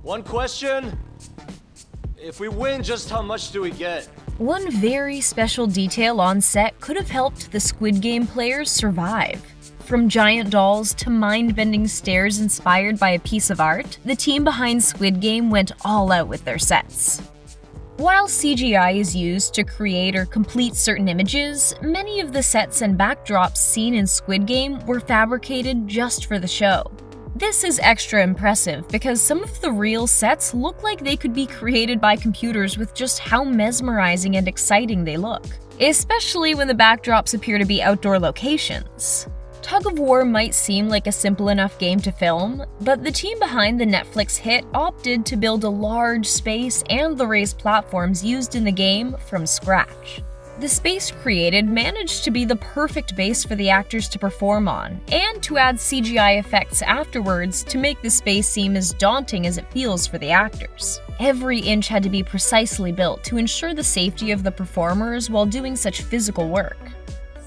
One question. If we win, just how much do we get? One very special detail on set could have helped the Squid Game players survive. From giant dolls to mind-bending stairs inspired by a piece of art, the team behind Squid Game went all out with their sets. While CGI is used to create or complete certain images, many of the sets and backdrops seen in Squid Game were fabricated just for the show. This is extra impressive because some of the real sets look like they could be created by computers with just how mesmerizing and exciting they look, especially when the backdrops appear to be outdoor locations. Tug of War might seem like a simple enough game to film, but the team behind the Netflix hit opted to build a large space and the raised platforms used in the game from scratch. The space created managed to be the perfect base for the actors to perform on, and to add CGI effects afterwards to make the space seem as daunting as it feels for the actors. Every inch had to be precisely built to ensure the safety of the performers while doing such physical work.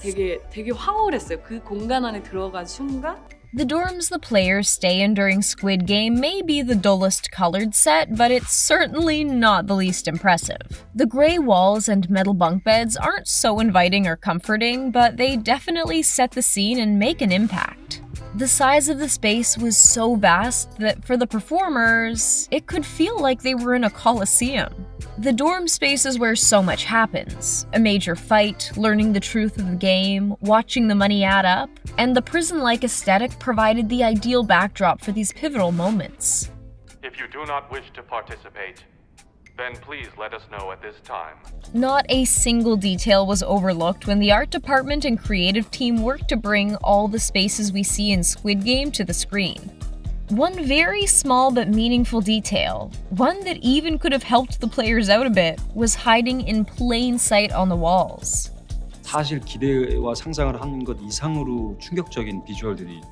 되게 황홀했어요. 그 공간 안에 들어간 순간. The dorms the players stay in during Squid Game may be the dullest colored set, but it's certainly not the least impressive. The gray walls and metal bunk beds aren't so inviting or comforting, but they definitely set the scene and make an impact. The size of the space was so vast that for the performers, it could feel like they were in a coliseum. The dorm space is where so much happens. A major fight, learning the truth of the game, watching the money add up, and the prison-like aesthetic provided the ideal backdrop for these pivotal moments. If you do not wish to participate, then please let us know at this time. Not a single detail was overlooked when the art department and creative team worked to bring all the spaces we see in Squid Game to the screen. One very small but meaningful detail, one that even could have helped the players out a bit, was hiding in plain sight on the walls. 사실 기대와 상상을 하는 것 이상으로 충격적인 비주얼들이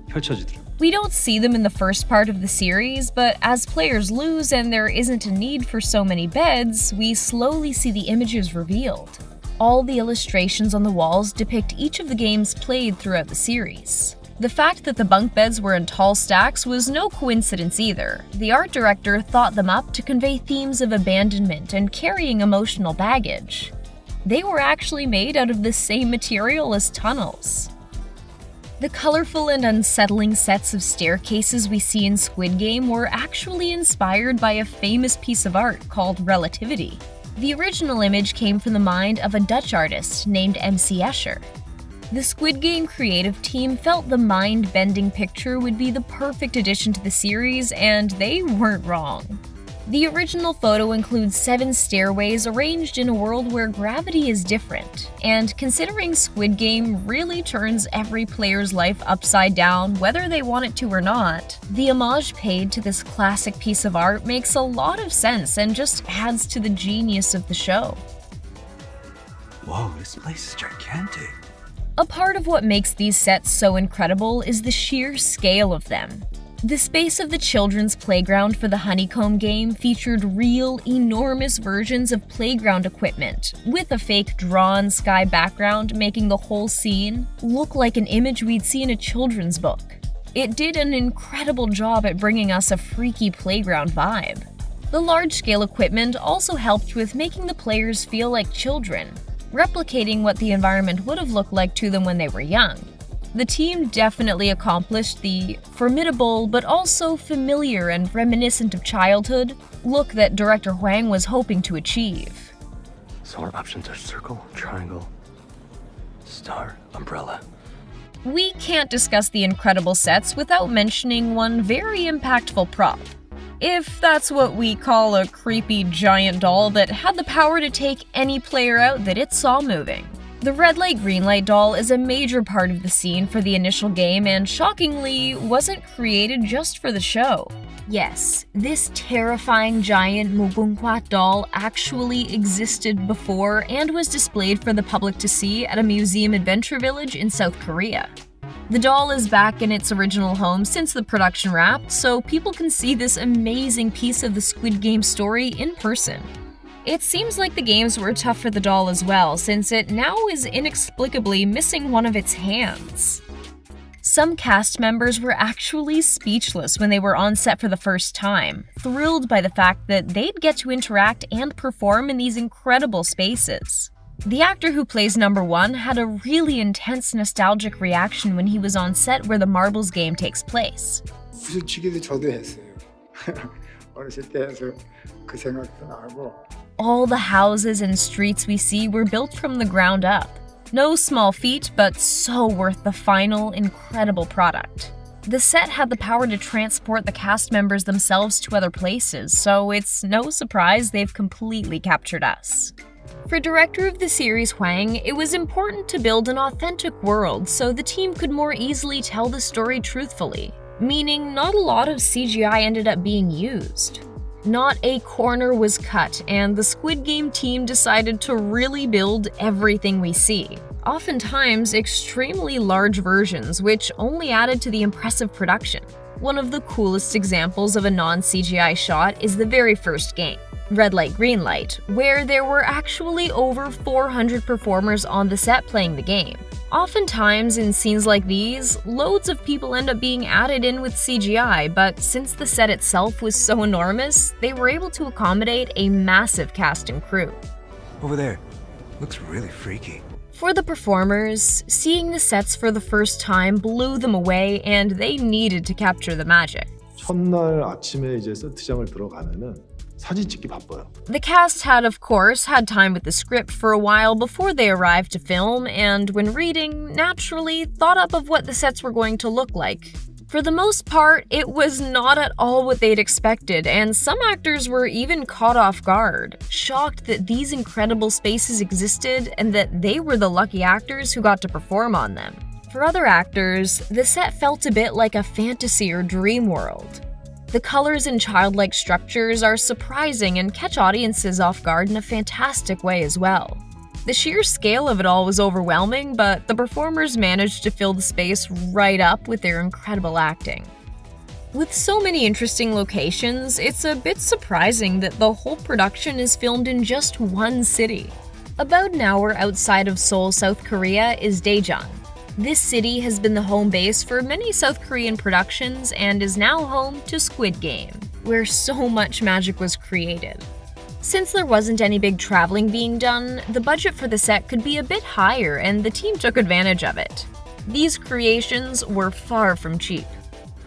펼쳐지더라고요. We don't see them in the first part of the series, but as players lose and there isn't a need for so many beds, we slowly see the images revealed. All the illustrations on the walls depict each of the games played throughout the series. The fact that the bunk beds were in tall stacks was no coincidence either. The art director thought them up to convey themes of abandonment and carrying emotional baggage. They were actually made out of the same material as tunnels. The colorful and unsettling sets of staircases we see in Squid Game were actually inspired by a famous piece of art called Relativity. The original image came from the mind of a Dutch artist named MC Escher. The Squid Game creative team felt the mind-bending picture would be the perfect addition to the series, and they weren't wrong. The original photo includes 7 stairways arranged in a world where gravity is different, and considering Squid Game really turns every player's life upside down whether they want it to or not, the homage paid to this classic piece of art makes a lot of sense and just adds to the genius of the show. Whoa, this place is gigantic. A part of what makes these sets so incredible is the sheer scale of them. The space of the children's playground for the Honeycomb game featured real, enormous versions of playground equipment, with a fake drawn sky background making the whole scene look like an image we'd see in a children's book. It did an incredible job at bringing us a freaky playground vibe. The large-scale equipment also helped with making the players feel like children, replicating what the environment would have looked like to them when they were young. The team definitely accomplished the formidable but also familiar and reminiscent of childhood look that director Hwang was hoping to achieve. So our options are circle, triangle, star, umbrella. We can't discuss the incredible sets without mentioning one very impactful prop. If that's what we call a creepy giant doll that had the power to take any player out that it saw moving. The red light, green light doll is a major part of the scene for the initial game and shockingly wasn't created just for the show. Yes, this terrifying giant mugunghwa doll actually existed before and was displayed for the public to see at a museum adventure village in South Korea. The doll is back in its original home since the production wrapped, so people can see this amazing piece of the Squid Game story in person. It seems like the games were tough for the doll as well, since it now is inexplicably missing one of its hands. Some cast members were actually speechless when they were on set for the first time, thrilled by the fact that they'd get to interact and perform in these incredible spaces. The actor who plays number 1 had a really intense nostalgic reaction when he was on set where the marbles game takes place. 솔직히도 저도 했어요. 어렸을 때 해서 그 생각도 나고. All the houses and streets we see were built from the ground up. No small feat, but so worth the final, incredible product. The set had the power to transport the cast members themselves to other places, so it's no surprise they've completely captured us. For director of the series Hwang, it was important to build an authentic world so the team could more easily tell the story truthfully, meaning not a lot of CGI ended up being used. Not a corner was cut, and the Squid Game team decided to really build everything we see. Oftentimes, extremely large versions, which only added to the impressive production. One of the coolest examples of a non-CGI shot is the very first game, Red Light, Green Light, where there were actually over 400 performers on the set playing the game. Oftentimes, in scenes like these, loads of people end up being added in with CGI, but since the set itself was so enormous, they were able to accommodate a massive cast and crew. Over there. Looks really freaky. For the performers, seeing the sets for the first time blew them away and they needed to capture the magic. 첫날 아침에 이제 세트장을 들어가면은 사진 찍기 바빠요. The cast had, of course, had time with the script for a while before they arrived to film, and when reading, naturally thought up of what the sets were going to look like. For the most part, it was not at all what they'd expected, and some actors were even caught off guard, shocked that these incredible spaces existed and that they were the lucky actors who got to perform on them. For other actors, the set felt a bit like a fantasy or dream world. The colors and childlike structures are surprising and catch audiences off guard in a fantastic way as well. The sheer scale of it all was overwhelming, but the performers managed to fill the space right up with their incredible acting. With so many interesting locations, it's a bit surprising that the whole production is filmed in just one city. About an hour outside of Seoul, South Korea is Daejeon. This city has been the home base for many South Korean productions and is now home to Squid Game, where so much magic was created. Since there wasn't any big traveling being done, the budget for the set could be a bit higher and the team took advantage of it. These creations were far from cheap.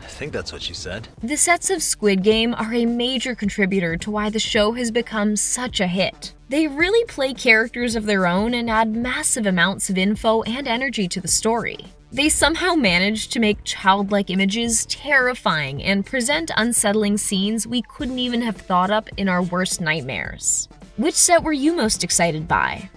I think that's what she said. The sets of Squid Game are a major contributor to why the show has become such a hit. They really play characters of their own and add massive amounts of info and energy to the story. They somehow manage to make childlike images terrifying and present unsettling scenes we couldn't even have thought up in our worst nightmares. Which set were you most excited by?